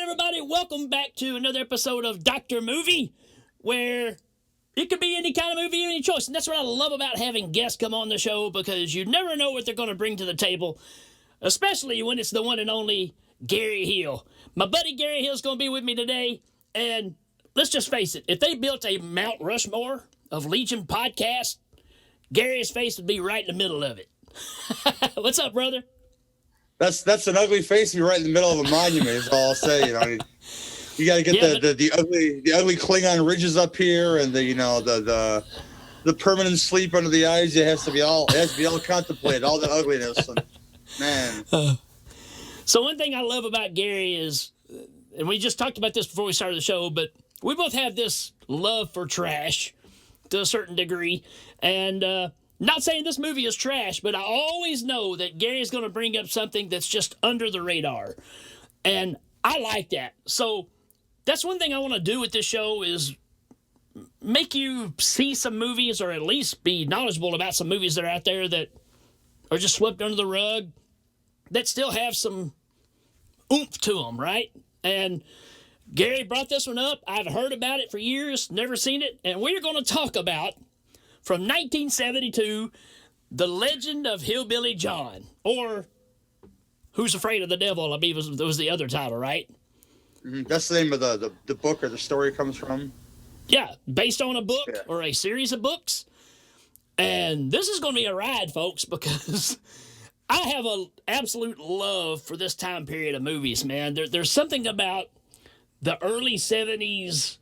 everybody. Welcome back to another episode of Dr. Movie, where it could be any kind of movie, any choice. And that's what I love about having guests come on the show, because you never know what they're going to bring to the table, especially when it's the one and only Gary Hill. My buddy Gary Hill's going to be with me today, and let's just face it, if they built a Mount Rushmore of Legion podcast, Gary's face would be right in the middle of it. What's up, brother? That's an ugly face to be right in the middle of a monument, is all I'll say. You know, you got to get the ugly Klingon ridges up here, and the permanent sleep under the eyes. It has to be all contemplated, all the ugliness. And, man. So one thing I love about Gary is, and we just talked about this before we started the show, but we both have this love for trash to a certain degree, and not saying this movie is trash, but I always know that Gary's going to bring up something that's just under the radar. And I like that. So that's one thing I want to do with this show is make you see some movies, or at least be knowledgeable about some movies that are out there that are just swept under the rug, that still have some oomph to them, right? And Gary brought this one up. I've heard about it for years, never seen it. And we're going to talk about, from 1972, The Legend of Hillbilly John, or Who's Afraid of the Devil, I believe was the other title, right? Mm-hmm. That's the name of the book or the story comes from. Yeah, based on a book or a series of books. And this is going to be a ride, folks, because I have an absolute love for this time period of movies, man. There's something about the early 70s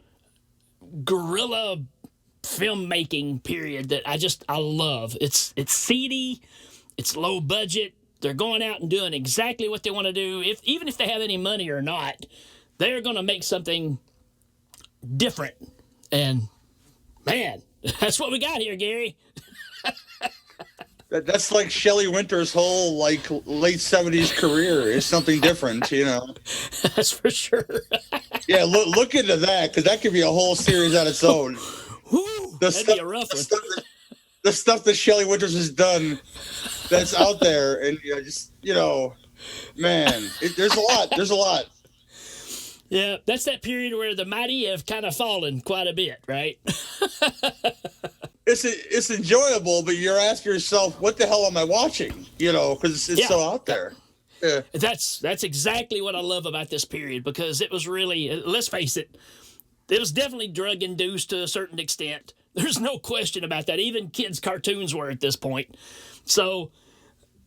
guerrilla filmmaking period that I love. It's seedy, it's low budget. They're going out and doing exactly what they want to do. Even if they have any money or not, they're going to make something different. And man, that's what we got here, Gary. That's like Shelley Winter's whole late 70s career is something different, you know. That's for sure. Yeah, look into that, because that could be a whole series on its own. That'd be a rough one. The stuff that Shelley Winters has done that's out there, and man, there's a lot. Yeah, that's that period where the mighty have kind of fallen quite a bit, right? It's enjoyable, but you're asking yourself, what the hell am I watching? You know, because it's so out there. Yeah. That's exactly what I love about this period, because it was really, let's face it, it was definitely drug-induced to a certain extent. There's no question about that. Even kids' cartoons were at this point. So,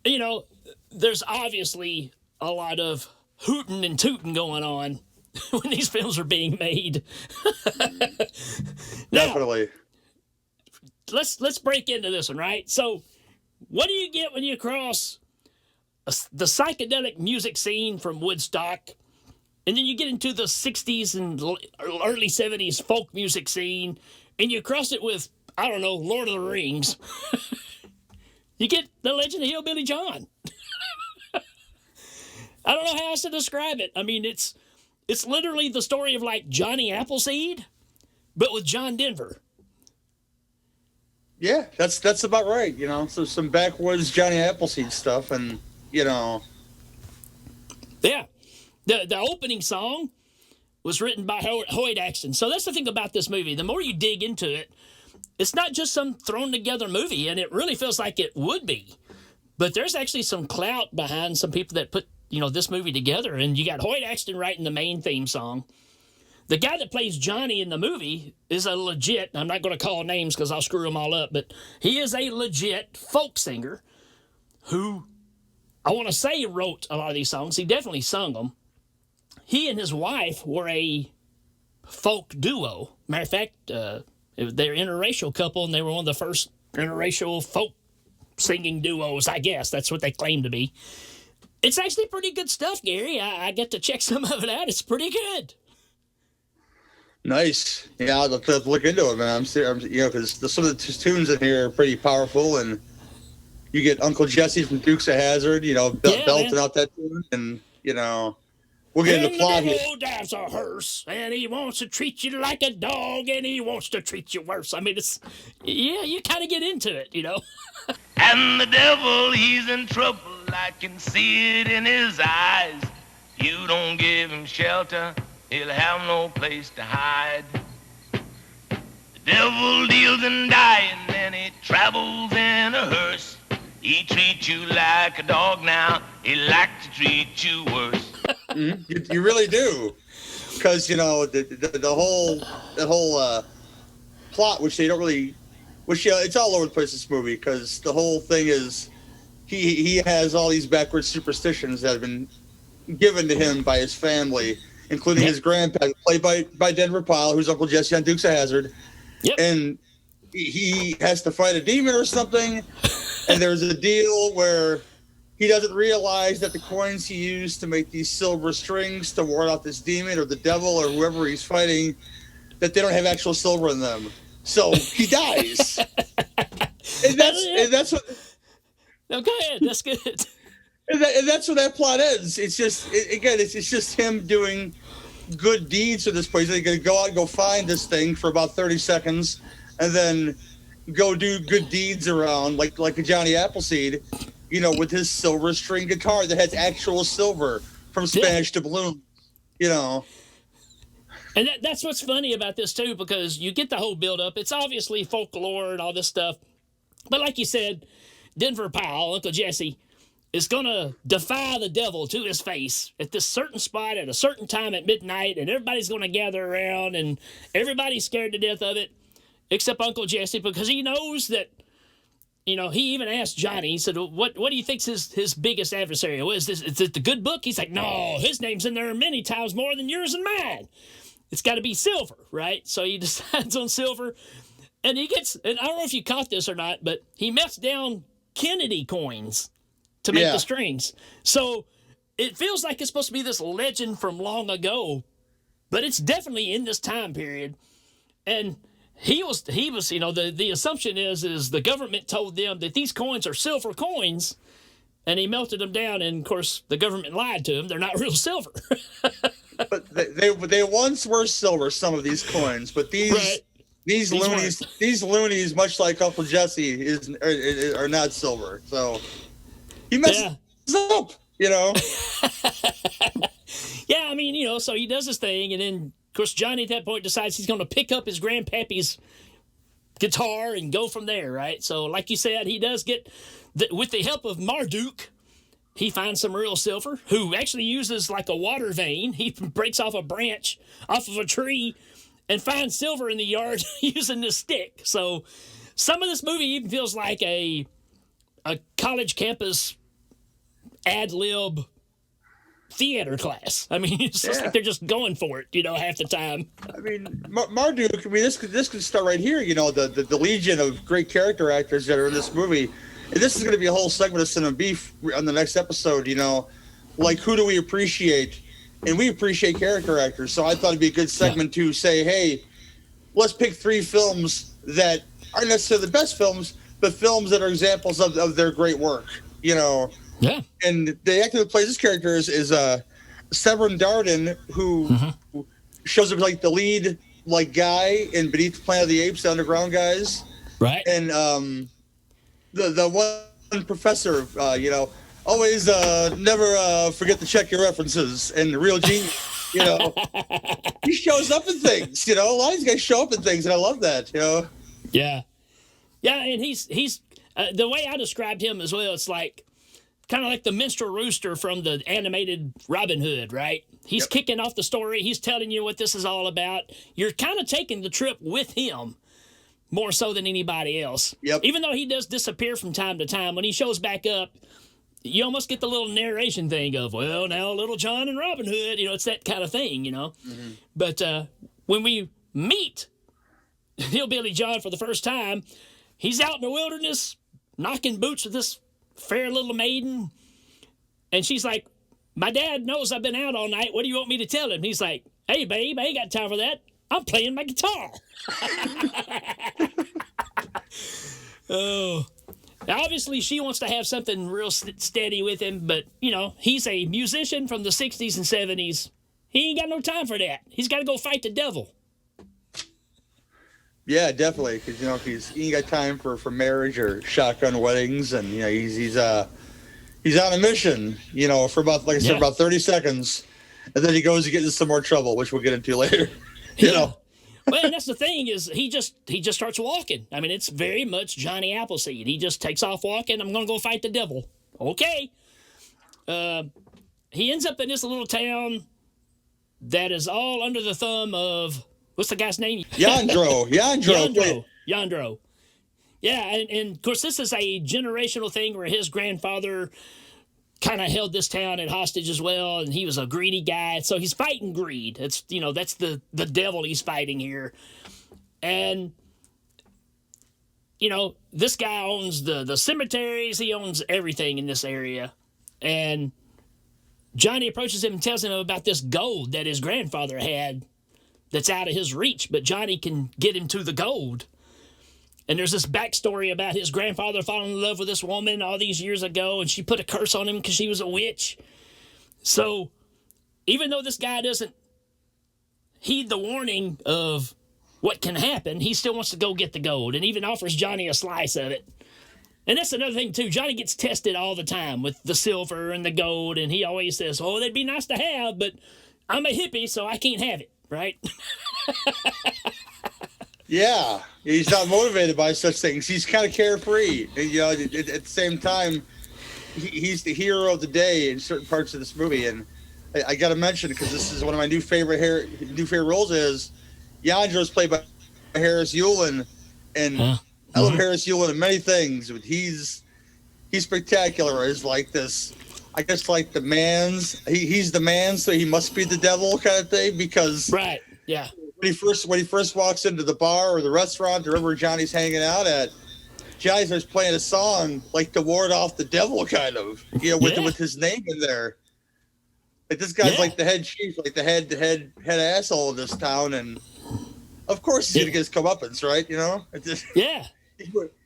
there's obviously a lot of hooting and tooting going on when these films are being made. Definitely. Now, let's break into this one, right? So, what do you get when you cross the psychedelic music scene from Woodstock, and then you get into the 60s and early 70s folk music scene, and you cross it with, I don't know, Lord of the Rings? You get The Legend of Hillbilly John. I don't know how else to describe it. I mean, it's literally the story of like Johnny Appleseed, but with John Denver. Yeah, that's about right. So some backwoods Johnny Appleseed stuff, and Yeah. The opening song was written by Hoyt Axton. So that's the thing about this movie. The more you dig into it, it's not just some thrown together movie, and it really feels like it would be. But there's actually some clout behind some people that put, this movie together. And you got Hoyt Axton writing the main theme song. The guy that plays Johnny in the movie is a legit, I'm not going to call names because I'll screw them all up, but he is a legit folk singer who, I want to say, wrote a lot of these songs. He definitely sung them. He and his wife were a folk duo. Matter of fact, they're an interracial couple, and they were one of the first interracial folk singing duos, I guess. That's what they claim to be. It's actually pretty good stuff, Gary. I get to check some of it out. It's pretty good. Nice. Yeah, I'll have to look into it, man. Because some of the tunes in here are pretty powerful, and you get Uncle Jesse from Dukes of Hazzard, belting out that tune, and we'll get into the plot here. The devil drives a hearse, and he wants to treat you like a dog, and he wants to treat you worse. I mean, you kind of get into it, And the devil, he's in trouble. I can see it in his eyes. You don't give him shelter, he'll have no place to hide. The devil deals in dying, and he travels in a hearse. He treats you like a dog now, he like to treat you worse. You really do. Because, the whole plot, which they don't really, it's all over the place, this movie, because the whole thing is he has all these backwards superstitions that have been given to him by his family, including his grandpa, played by Denver Powell, who's Uncle Jesse on Dukes of Hazzard. Yep. And he has to fight a demon or something, and there's a deal where he doesn't realize that the coins he used to make these silver strings to ward off this demon or the devil or whoever he's fighting, that they don't have actual silver in them. So he dies. and that's what... No, go ahead. That's good. And that's where that plot ends. It's just, it's just him doing good deeds to this place. They're going to go out and go find this thing for about 30 seconds and then go do good deeds around, like a Johnny Appleseed, with his silver string guitar that has actual silver from Spanish to balloon, And that's what's funny about this, too, because you get the whole build-up. It's obviously folklore and all this stuff. But like you said, Denver Powell, Uncle Jesse, is going to defy the devil to his face at this certain spot at a certain time at midnight, and everybody's going to gather around, and everybody's scared to death of it, except Uncle Jesse, because he knows that, he even asked Johnny, he said, what do you think's his biggest adversary? Is it the good book? He's like, no, his name's in there many times more than yours and mine. It's got to be silver, right? So he decides on silver, and he gets, and I don't know if you caught this or not, but he melts down Kennedy coins to make the strings. So it feels like it's supposed to be this legend from long ago, but it's definitely in this time period. And he was, the assumption is the government told them that these coins are silver coins, and he melted them down, and of course the government lied to him. They're not real silver. But they once were silver, some of these coins, but these loonies, much like Uncle Jesse, are not silver. So he messes up, Yeah, I mean, so he does his thing, and then, of course, Johnny at that point decides he's going to pick up his grandpappy's guitar and go from there, right? So, like you said, he does get, with the help of Marduk, he finds some real silver, who actually uses like a water vein. He breaks off a branch off of a tree and finds silver in the yard using this stick. So some of this movie even feels like a college campus ad lib theater class. I mean, it's just like they're just going for it, half the time. I mean, Marduk, this could start right here, the legion of great character actors that are in this movie. And this is going to be a whole segment of Cinema Beef on the next episode, like who do we appreciate? And we appreciate character actors. So I thought it'd be a good segment to say, hey, let's pick 3 films that aren't necessarily the best films, but films that are examples of their great work, Yeah. And the actor that plays this character is Severin Darden, who shows up like the lead guy in Beneath the Planet of the Apes, the Underground guys. Right. And the one professor, always never forget to check your references, and the real genius, he shows up in things, a lot of these guys show up in things, and I love that, Yeah, and he's the way I described him as well, it's like kind of like the minstrel rooster from the animated Robin Hood, right? He's kicking off the story, he's telling you what this is all about. You're kind of taking the trip with him more so than anybody else. Yep. Even though he does disappear from time to time, when he shows back up, you almost get the little narration thing of, well, now Little John and Robin Hood, it's that kind of thing, Mm-hmm. But when we meet Hillbilly John for the first time, he's out in the wilderness knocking boots with this fair little maiden, and she's like, my dad knows I've been out all night. What do you want me to tell him? He's like, hey, babe, I ain't got time for that. I'm playing my guitar. Oh, obviously she wants to have something real steady with him, but he's a musician from the 60s and 70s. He ain't got no time for that. He's got to go fight the devil. Yeah, definitely, because he ain't got time for marriage or shotgun weddings, and he's on a mission, for about, like I said, about 30 seconds. and then he goes to get into some more trouble, which we'll get into later. You know. Well, and that's the thing is he just starts walking. I mean, it's very much Johnny Appleseed. He just takes off walking. I'm going to go fight the devil. Okay. He ends up in this little town that is all under the thumb of, what's the guy's name? Yandro. Yandro. Yeah, and of course, this is a generational thing where his grandfather kind of held this town at hostage as well, and he was a greedy guy, so he's fighting greed. It's that's the devil he's fighting here, and this guy owns the cemeteries. He owns everything in this area, and Johnny approaches him and tells him about this gold that his grandfather had that's out of his reach, but Johnny can get him to the gold. And there's this backstory about his grandfather falling in love with this woman all these years ago, and she put a curse on him because she was a witch. So even though this guy doesn't heed the warning of what can happen, he still wants to go get the gold and even offers Johnny a slice of it. And that's another thing, too. Johnny gets tested all the time with the silver and the gold, and he always says, oh, they'd be nice to have, but I'm a hippie, so I can't have it, right? Yeah, he's not motivated by such things. He's kind of carefree. And, at the same time, he's the hero of the day in certain parts of this movie. And I got to mention, because this is one of my new favorite roles, is Yandro's played by Harris Yulin, and I love Harris Yulin in many things. But he's spectacular. He's like this, I guess, like the man's. He's the man, so he must be the devil kind of thing. Because right, yeah. When he first walks into the bar or the restaurant or wherever Johnny's hanging out at, Johnny starts playing a song like to ward off the devil, kind of, with his name in there. Like this guy's like the head chief, like the head asshole of this town, and of course he's gonna get his comeuppance, right?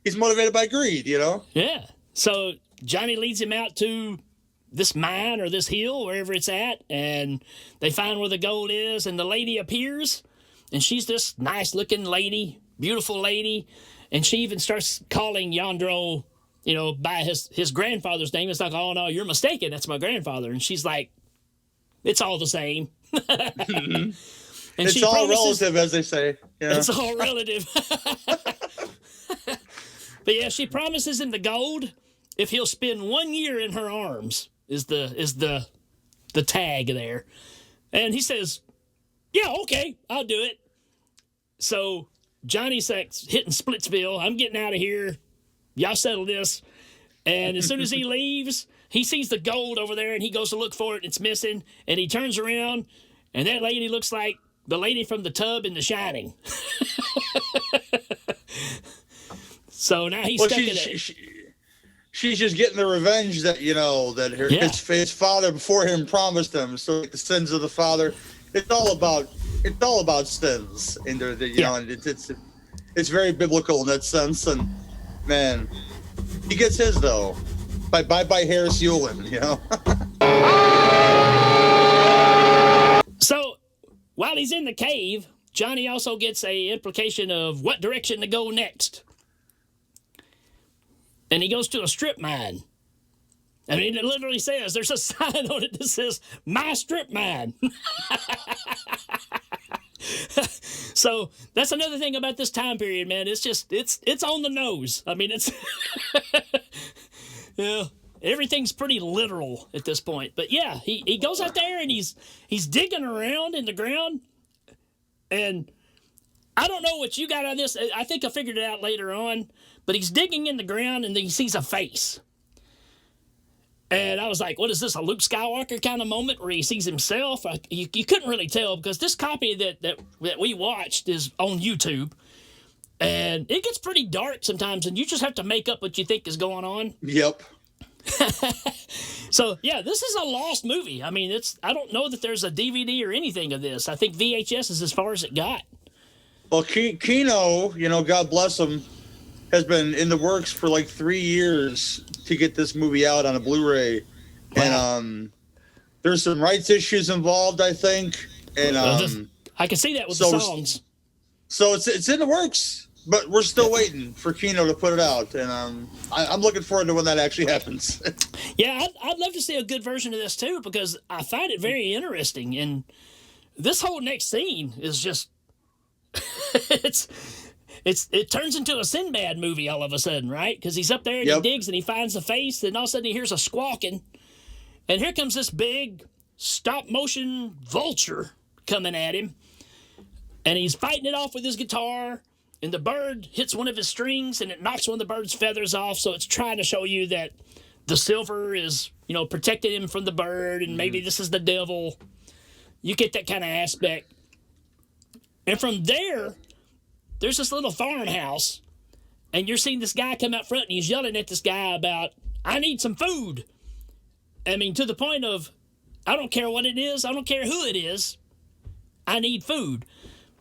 He's motivated by greed, Yeah. So Johnny leads him out to this mine or this hill, wherever it's at, and they find where the gold is, and the lady appears. And she's this nice-looking lady, beautiful lady, and she even starts calling Yandro, by his grandfather's name. It's like, oh, no, you're mistaken. That's my grandfather. And she's like, it's all the same. And it's all relative, as they say. It's all relative. But, yeah, she promises him the gold if he'll spend 1 year in her arms is the tag there. And he says, yeah, okay, I'll do it. So Johnny's hitting Splitsville. I'm getting out of here. Y'all settle this. And as soon as he leaves, he sees the gold over there, and he goes to look for it, and it's missing. And he turns around, and that lady looks like the lady from the tub in The Shining. So now he's stuck in it. She's just getting the revenge that his father before him promised him. So like the sins of the father. It's all about sins, and and it's very biblical in that sense. And man, he gets his though, by Harris Yulin, So while he's in the cave, Johnny also gets a implication of what direction to go next, and he goes to a strip mine. I mean, it literally says, there's a sign on it that says, my strip mine. So that's another thing about this time period, man. It's just, it's on the nose. I mean, it's, everything's pretty literal at this point. But yeah, he goes out there and he's digging around in the ground. And I don't know what you got on this. I think I figured it out later on. But he's digging in the ground and then he sees a face. And I was like, what is this, a Luke Skywalker kind of moment where he sees himself? You couldn't really tell because this copy that we watched is on YouTube. And it gets pretty dark sometimes, and you just have to make up what you think is going on. Yep. So, yeah, this is a lost movie. I mean, I don't know that there's a DVD or anything of this. I think VHS is as far as it got. Well, Kino, God bless him, has been in the works for like 3 years to get this movie out on a Blu-ray. Wow. And there's some rights issues involved, I think. And I can see that with the songs. So it's in the works. But we're still waiting for Kino to put it out, and I'm looking forward to when that actually happens. Yeah, I'd love to see a good version of this too, because I find it very interesting. And this whole next scene is just it turns into a Sinbad movie all of a sudden, right? Because he's up there and he digs and he finds the face, and all of a sudden he hears a squawking, and here comes this big stop motion vulture coming at him, and he's fighting it off with his guitar. And the bird hits one of his strings, and it knocks one of the bird's feathers off. So it's trying to show you that the silver is, protecting him from the bird, and maybe this is the devil. You get that kind of aspect. And from there's this little farmhouse, and you're seeing this guy come out front, and he's yelling at this guy about, I need some food. I mean, to the point of, I don't care what it is. I don't care who it is. I need food.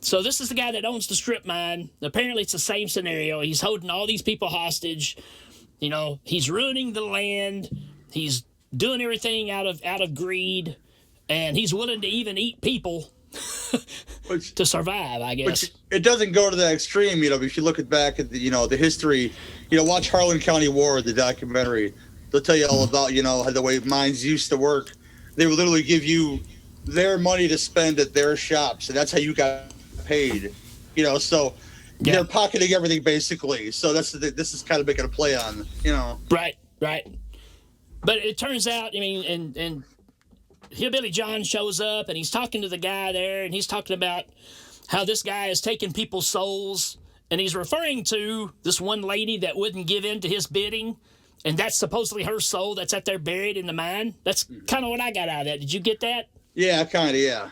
So this is the guy that owns the strip mine. Apparently it's the same scenario. He's holding all these people hostage. He's ruining the land. He's doing everything out of greed. And he's willing to even eat people to survive, I guess. Which it doesn't go to that extreme, if you look back at the history, watch Harlan County War, the documentary. They'll tell you all about, how the way mines used to work. They would literally give you their money to spend at their shops, and that's how you got paid, so they're pocketing everything basically. So this is kind of making a play on, Right. But it turns out, and Hillbilly John shows up, and he's talking to the guy there, and he's talking about how this guy is taking people's souls, and he's referring to this one lady that wouldn't give in to his bidding, and that's supposedly her soul that's out there buried in the mine. That's kind of what I got out of that. Did you get that? Yeah, kind of, yeah.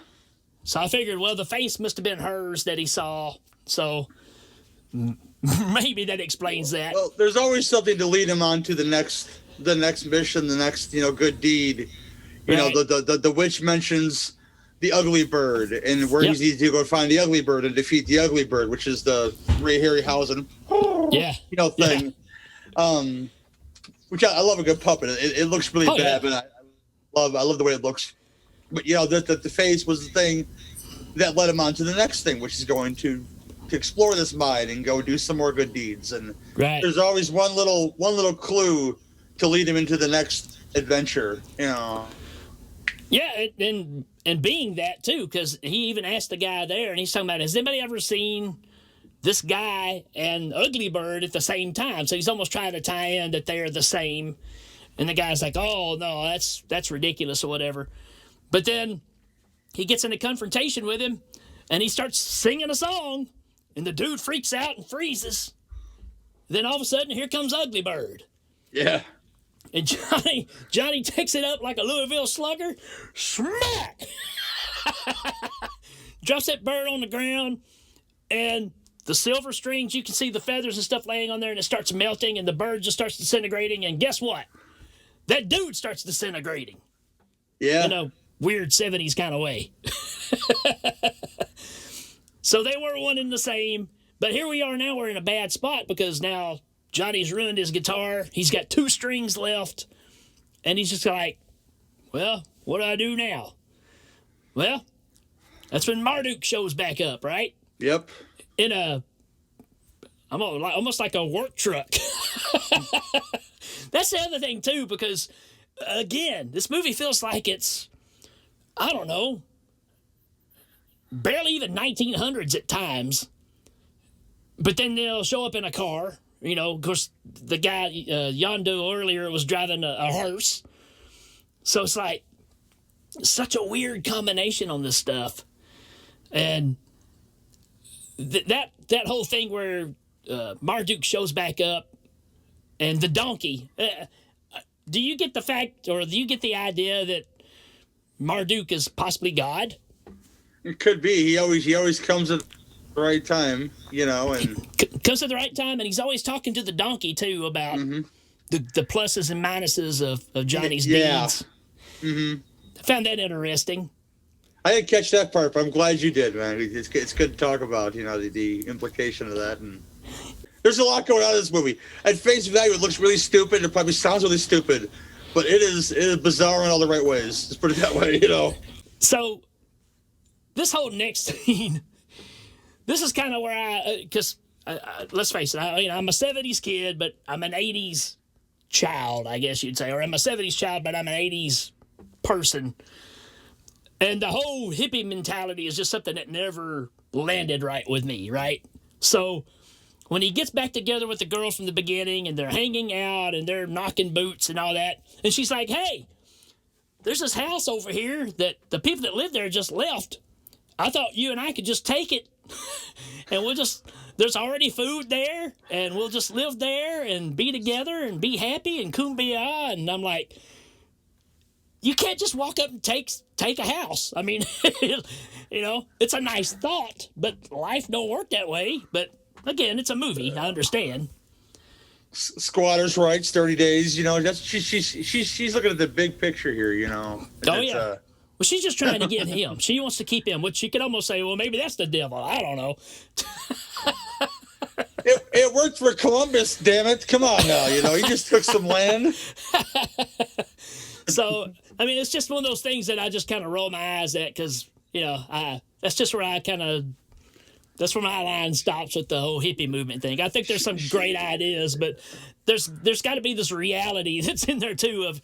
So I figured, well, the face must have been hers that he saw. So maybe that explains that. Well, there's always something to lead him on to the next mission, the next, good deed. Right. The witch mentions the ugly bird, and where he needs to go find the ugly bird and defeat the ugly bird, which is the Ray Harryhausen, thing. Yeah. Which I love a good puppet. It looks really bad, but I love the way it looks. But the face was the thing that led him on to the next thing, which is going to explore this mine and go do some more good deeds. And there's always one little clue to lead him into the next adventure. Yeah, and being that too, because he even asked the guy there, and he's talking about, has anybody ever seen this guy and Ugly Bird at the same time? So he's almost trying to tie in that they're the same. And the guy's like, oh no, that's ridiculous or whatever. But then he gets in a confrontation with him, and he starts singing a song, and the dude freaks out and freezes. Then all of a sudden, here comes Ugly Bird. Yeah. And Johnny takes it up like a Louisville Slugger. Smack! Drops that bird on the ground, and the silver strings, you can see the feathers and stuff laying on there, and it starts melting, and the bird just starts disintegrating, and guess what? That dude starts disintegrating. Yeah. Weird 70s kind of way. So they were one and the same. But here we are now. We're in a bad spot because now Johnny's ruined his guitar. He's got 2 strings left. And he's just like, well, what do I do now? Well, that's when Marduk shows back up, right? Yep. In almost like a work truck. That's the other thing, too, because, again, this movie feels like it's, I don't know, barely even 1900s at times. But then they'll show up in a car. Of course, the guy, Yondo, earlier was driving a hearse. So it's like such a weird combination on this stuff. And that whole thing where Marduk shows back up and the donkey. Do you get the fact, or do you get the idea that Marduk is possibly God? It could be. He always comes at the right time, and comes at the right time, and he's always talking to the donkey too about the pluses and minuses of Johnny's deeds. Mm-hmm. I found that interesting. I didn't catch that part, but I'm glad you did, man. It's good to talk about, the implication of that. And there's a lot going on in this movie. At face value, it looks really stupid. It probably sounds really stupid, but it is bizarre in all the right ways. Let's put it that way, So this whole next scene, this is kind of where because let's face it, I'm a 70s kid, but I'm an 80s child, I guess you'd say. Or I'm a 70s child, but I'm an 80s person. And the whole hippie mentality is just something that never landed right with me, right? So when he gets back together with the girl from the beginning and they're hanging out and they're knocking boots and all that, and she's like, hey, there's this house over here that the people that live there just left. I thought you and I could just take it and there's already food there and we'll just live there and be together and be happy and kumbaya. And I'm like, you can't just walk up and take a house. I mean, it's a nice thought, but life don't work that way. But again, it's a movie. I understand. Squatters' rights, 30 days. She's looking at the big picture here. Yeah. Well, she's just trying to get him. She wants to keep him, which you could almost say, well, maybe that's the devil. I don't know. It worked for Columbus, damn it. Come on now, he just took some land. So, I mean, it's just one of those things that I just kind of roll my eyes at because, that's just where that's where my line stops with the whole hippie movement thing. I think there's some great ideas, but there's got to be this reality that's in there, too, of,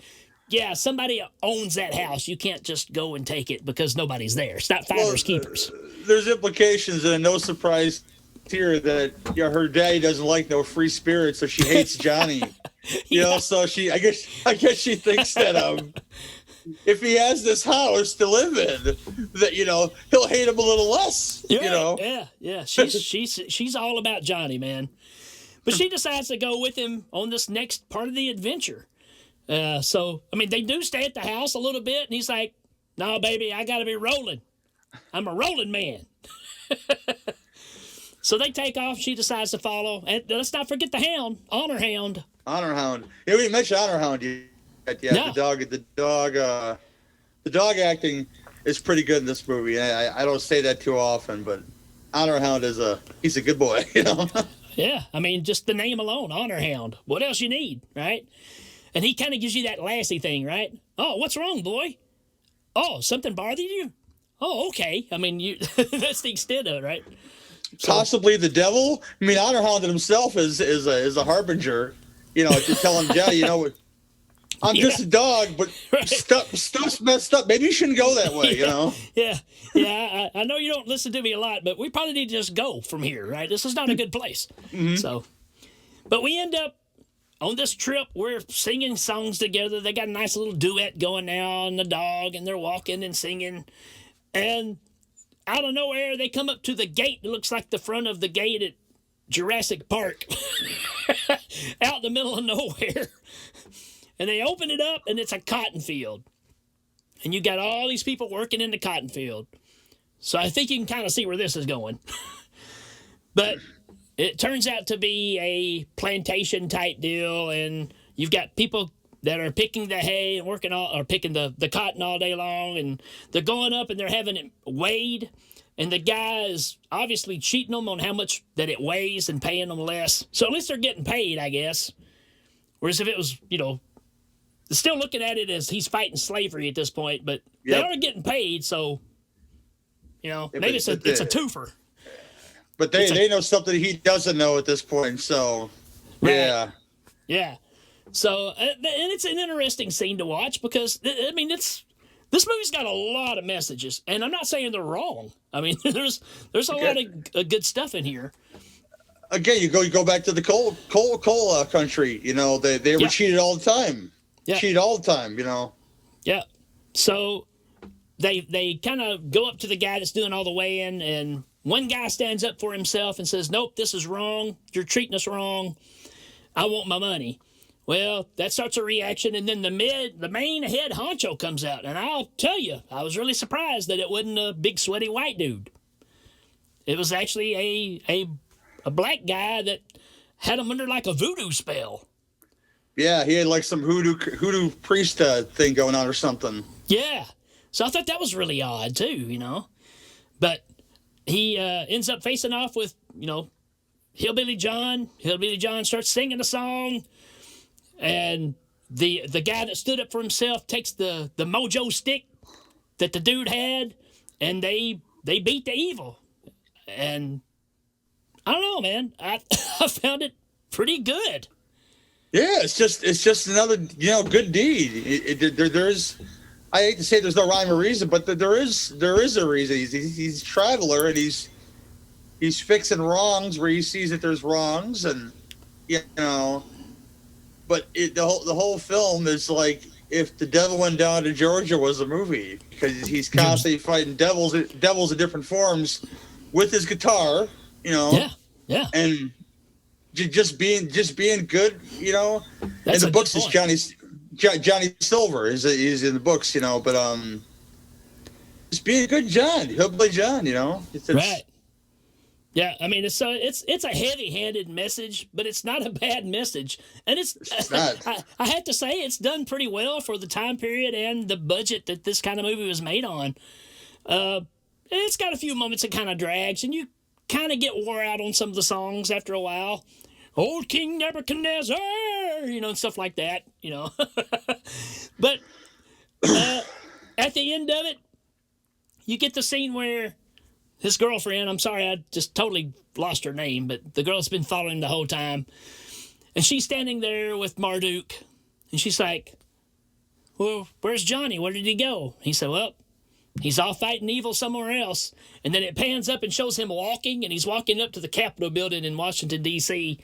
yeah, somebody owns that house. You can't just go and take it because nobody's there. It's not finders keepers. There's implications, and no surprise here that her daddy doesn't like no free spirit, so she hates Johnny. So I guess she thinks that if he has this house to live in, that he'll hate him a little less. Yeah. She's all about Johnny, man. But she decides to go with him on this next part of the adventure. So, I mean, they do stay at the house a little bit, and he's like, no, baby, I got to be rolling. I'm a rolling man. So they take off. She decides to follow. And let's not forget the hound, Honor Hound. Honor Hound. Yeah, we mentioned Honor Hound yet. Yeah, no. The dog acting is pretty good in this movie. I don't say that too often, but Honor Hound he's a good boy, Yeah, I mean, just the name alone, Honor Hound. What else you need, right? And he kind of gives you that Lassie thing, right? Oh, what's wrong, boy? Oh, something bothered you? Oh, okay. I mean, that's the extent of it, right? So, possibly the devil. I mean, Honor Hound himself is a harbinger. To tell him, Daddy, I'm just a dog, but right. Stuff's messed up. Maybe you shouldn't go that way. Yeah. I know you don't listen to me a lot, but we probably need to just go from here, right? This is not a good place. Mm-hmm. So, but we end up on this trip. We're singing songs together. They got a nice little duet going now on the dog, and they're walking and singing, and out of nowhere, they come up to the gate. It looks like the front of the gate at Jurassic Park. Out in the middle of nowhere. And they open it up, and it's a cotton field. And you got all these people working in the cotton field. So I think you can kind of see where this is going. But it turns out to be a plantation type deal, and you've got people that are picking the hay and picking the cotton all day long, and they're going up and they're having it weighed, and the guy is obviously cheating them on how much that it weighs and paying them less. So at least they're getting paid, I guess. Whereas if it was, still looking at it as he's fighting slavery at this point, but they are getting paid, so maybe it's a twofer. But they know something he doesn't know at this point, so right. Yeah. So, and it's an interesting scene to watch because, I mean, this movie's got a lot of messages, and I'm not saying they're wrong. I mean, there's a lot of good stuff in here. Again, you go back to the coal country. They were cheated all the time. Yeah. Cheated all the time. Yeah. So they kind of go up to the guy that's doing all the weighing, and one guy stands up for himself and says, "Nope, this is wrong. You're treating us wrong. I want my money." Well, that starts a reaction, and then the main head honcho comes out, and I'll tell you, I was really surprised that it wasn't a big sweaty white dude. It was actually a black guy that had him under like a voodoo spell. Yeah, he had like some hoodoo priest thing going on or something. Yeah, so I thought that was really odd too, But he ends up facing off with Hillbilly John. Hillbilly John starts singing a song. And the guy that stood up for himself takes the mojo stick that the dude had, and they beat the evil. And I don't know, man. I I found it pretty good. Yeah, it's just another good deed. There's I hate to say there's no rhyme or reason, but there is a reason. He's a traveler and he's fixing wrongs where he sees that there's wrongs, and but the whole film is like if The Devil Went Down to Georgia was a movie, because he's constantly fighting devils in different forms with his guitar, Yeah. and just being good, That's in the a books good is Johnny Silver is in the books, but just being a good John, Hillbilly John, it's right. Yeah, I mean it's a heavy-handed message, but it's not a bad message, and it's not. I have to say it's done pretty well for the time period and the budget that this kind of movie was made on. It's got a few moments that kind of drags, and you kind of get wore out on some of the songs after a while. Old King Nebuchadnezzar, and stuff like that, But at the end of it, you get the scene where his girlfriend, I'm sorry, I just totally lost her name, but the girl's been following him the whole time. And she's standing there with Marduk, and she's like, well, where's Johnny? Where did he go? He said, well, he's off fighting evil somewhere else. And then it pans up and shows him walking, and he's walking up to the Capitol building in Washington, D.C.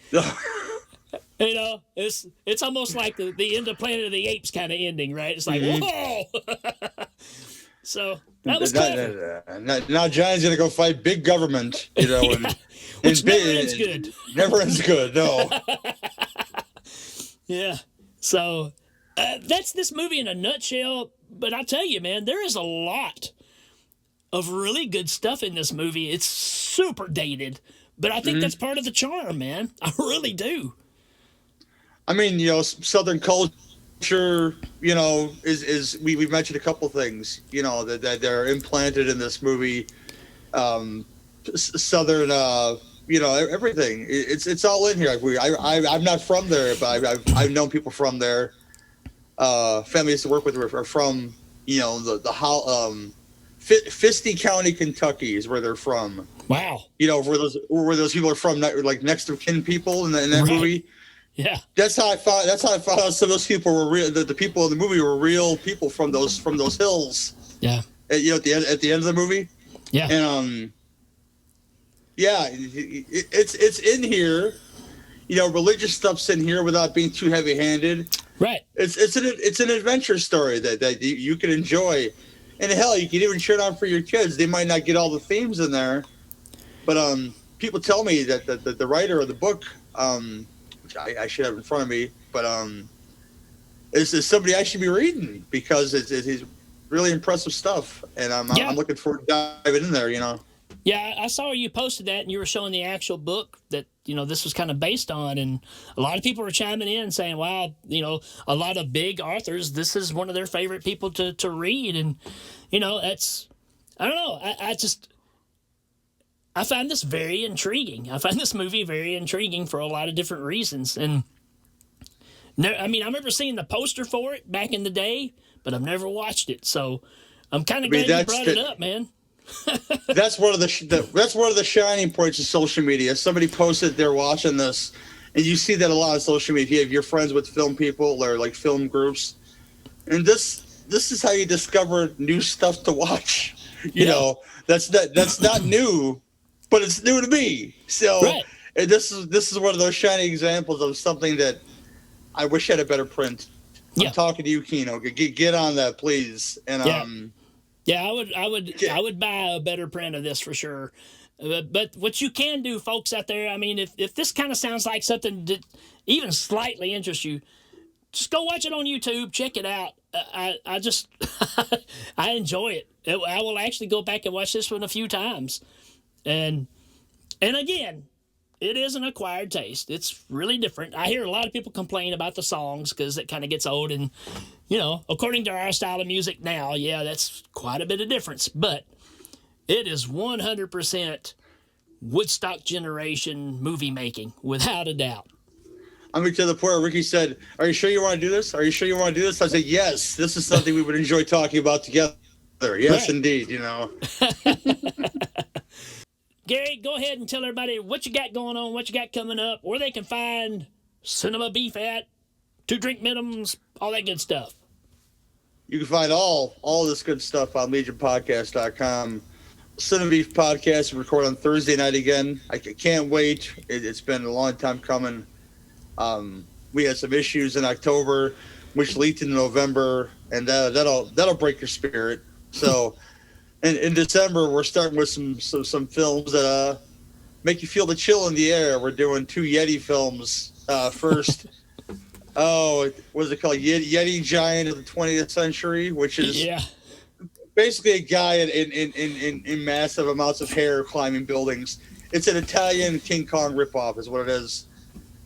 It's almost like the end of Planet of the Apes kind of ending, right? It's like, whoa! So that was clever. Now Johnny's gonna go fight big government, which never ends good. Never ends good, no. Yeah. So that's this movie in a nutshell. But I tell you, man, there is a lot of really good stuff in this movie. It's super dated, but I think that's part of the charm, man. I really do. I mean, Southern culture, is we mentioned a couple things, that they're implanted in this movie. Southern, everything. It's all in here. I'm not from there, but I've known people from there. Family I used to work with are from, Fisty County, Kentucky is where they're from. Wow. Where those people are from, like next of kin people in that movie. Yeah. That's how I found out some of those people were real. The people in the movie were real people from those hills. Yeah. At the end of the movie. Yeah. And it's in here. Religious stuff's in here without being too heavy-handed. Right. It's an adventure story that you can enjoy, and hell, you can even share it on for your kids. They might not get all the themes in there, but people tell me that the writer of the book, which I should have in front of me, but is somebody I should be reading, because it's really impressive stuff, and I'm looking forward to diving in there. Yeah, I saw you posted that, and you were showing the actual book that this was kind of based on, and a lot of people were chiming in saying, "Wow, a lot of big authors, this is one of their favorite people to read," and that's, I don't know, I find this very intriguing. I find this movie very intriguing for a lot of different reasons, and I remember seeing the poster for it back in the day, but I've never watched it, so I'm kind of glad you brought it up, man. That's one of the shining points of social media. Somebody posted they're watching this, and you see that a lot on social media. If you're friends with film people or like film groups, and this is how you discover new stuff to watch. That's not new, but it's new to me. So right. And this is one of those shining examples of something that I wish had a better print. Yeah. I'm talking to you, Kino. Get on that, please. And Yeah, I would buy a better print of this for sure. But what you can do, folks out there, if this kind of sounds like something that even slightly interests you, just go watch it on YouTube. Check it out. I just I enjoy it. I will actually go back and watch this one a few times. And again, it is an acquired taste. It's really different. I hear a lot of people complain about the songs because it kind of gets old, and according to our style of music now, that's quite a bit of difference. But it is 100% Woodstock generation movie making, without a doubt. To the point where Ricky said, "Are you sure you want to do this? Are you sure you want to do this?" I said, "Yes, this is something we would enjoy talking about together." Yes, right. Indeed. Gary, go ahead and tell everybody what you got going on, what you got coming up, where they can find Cinema Beef at, 2 drink minimums, all that good stuff. You can find all this good stuff on legionpodcast.com. Cinema Beef podcast, we record on Thursday night again. I can't wait. It's been a long time coming. We had some issues in October, which leaked into November, and that'll break your spirit. So, in December, we're starting with some films that make you feel the chill in the air. We're doing 2 Yeti films. First, what is it called? Yeti Giant of the 20th Century, which is basically a guy in massive amounts of hair climbing buildings. It's an Italian King Kong ripoff, is what it is.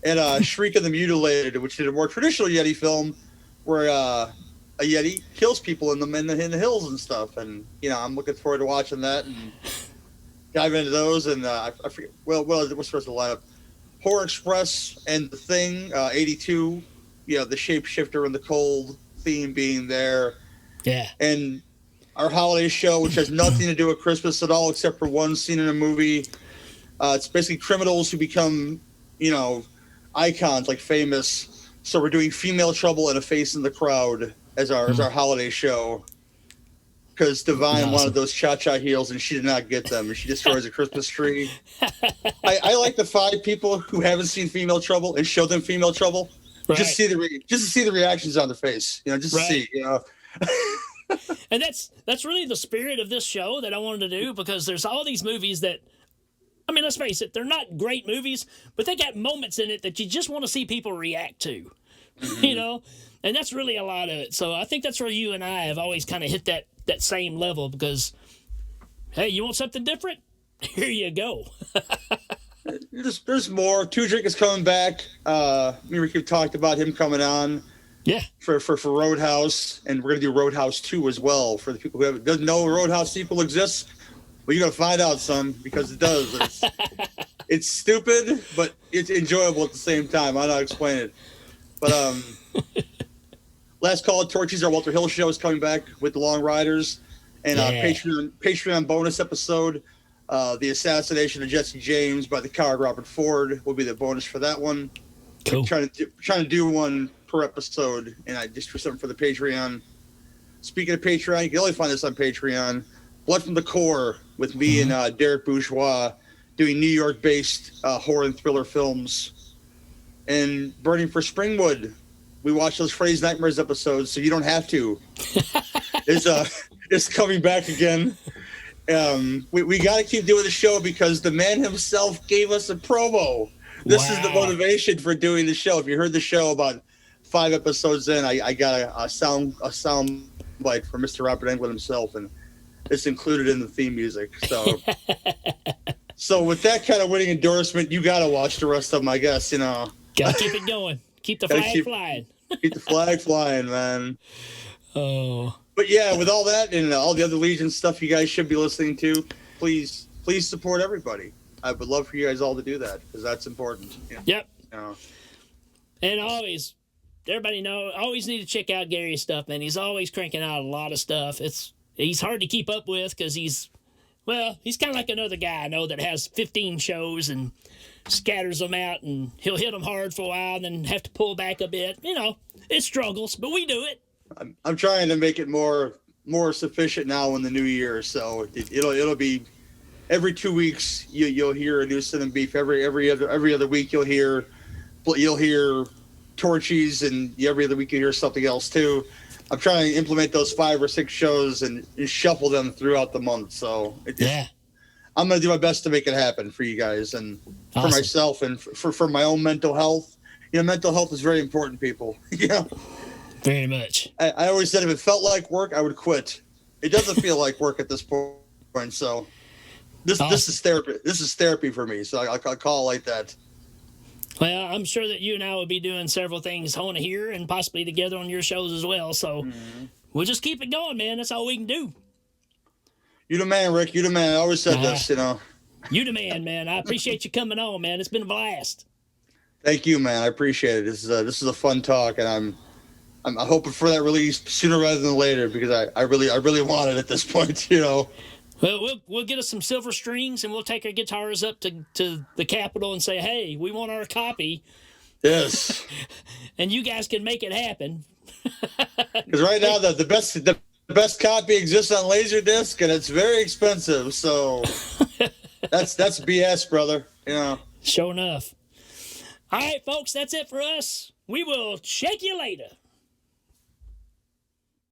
And Shriek of the Mutilated, which is a more traditional Yeti film, where a Yeti kills people in the hills and stuff. And I'm looking forward to watching that and dive into those. And I forget. Well, what's the rest of the lineup? Horror Express and The Thing, 82. The shapeshifter and the cold theme being there. Yeah. And our holiday show, which has nothing to do with Christmas at all, except for one scene in a movie. It's basically criminals who become, icons, like famous. So we're doing Female Trouble and A Face in the Crowd as our holiday show. Because Divine wanted those cha-cha heels and she did not get them. And she destroys a Christmas tree. I like to find people who haven't seen Female Trouble and show them Female Trouble. Right. Just to see the reactions on their face. To see. And that's really the spirit of this show that I wanted to do, because there's all these movies that, let's face it, they're not great movies, but they got moments in it that you just want to see people react to, and that's really a lot of it. So I think that's where you and I have always kind of hit that same level, because, hey, you want something different? Here you go. There's more. 2 Drink is coming back. Me and Ricky talked about him coming on. Yeah. For Roadhouse, and we're gonna do Roadhouse 2 as well for the people who doesn't know Roadhouse sequel exists. Well, you're gonna find out some, because it does. It's stupid, but it's enjoyable at the same time. I don't know how to explain it. But Last Call of Torchies, our Walter Hill show, is coming back with the Long Riders, and Patreon bonus episode. The assassination of Jesse James by the coward Robert Ford will be the bonus for that one. Cool. Trying to do one per episode, and I just for something for the Patreon. Speaking of Patreon, you can only find this on Patreon. Blood from the Core with me and Derek Bourgeois doing New York-based horror and thriller films. And Burning for Springwood, we watch those Freddy's Nightmares episodes, so you don't have to. It's coming back again. We got to keep doing the show because the man himself gave us a promo. This is the motivation for doing the show. If you heard the show about 5 episodes in, I got a sound bite from Mr. Robert Englund himself, and it's included in the theme music. So with that kind of winning endorsement, you got to watch the rest of them, I guess. Got to keep it going. Keep the flag flying. Keep the flag flying, man. Oh. But yeah, with all that and all the other Legion stuff you guys should be listening to, please support everybody. I would love for you guys all to do that, because that's important. Yep. And always, everybody always need to check out Gary's stuff, man. He's always cranking out a lot of stuff. He's hard to keep up with, because he's kind of like another guy I know that has 15 shows and scatters them out, and he'll hit them hard for a while and then have to pull back a bit. It struggles, but we do it. I'm trying to make it more sufficient now in the new year, so it'll be every 2 weeks you'll hear a new Cinema Beef. Every other week you'll hear Torchies, and every other week you hear something else too. I'm trying to implement those 5 or 6 shows and shuffle them throughout the month. So I'm going to do my best to make it happen for you guys and for myself and for my own mental health. Mental health is very important, people. Very much. I always said if it felt like work, I would quit. It doesn't feel like work at this point. So this is therapy. This is therapy for me. So I'll call it like that. Well, I'm sure that you and I will be doing several things on here and possibly together on your shows as well. So we'll just keep it going, man. That's all we can do. You the man, Rick. You the man. I always said this, You the man. I appreciate you coming on, man. It's been a blast. Thank you, man. I appreciate it. This is a fun talk, and I'm hoping for that release sooner rather than later, because I really want it at this point, Well, we'll get us some silver strings, and we'll take our guitars up to the Capitol and say, hey, we want our copy. Yes. And you guys can make it happen. Because right now, the best copy exists on Laserdisc, and it's very expensive. So that's BS, brother. You know. Sure enough. All right, folks, that's it for us. We will check you later.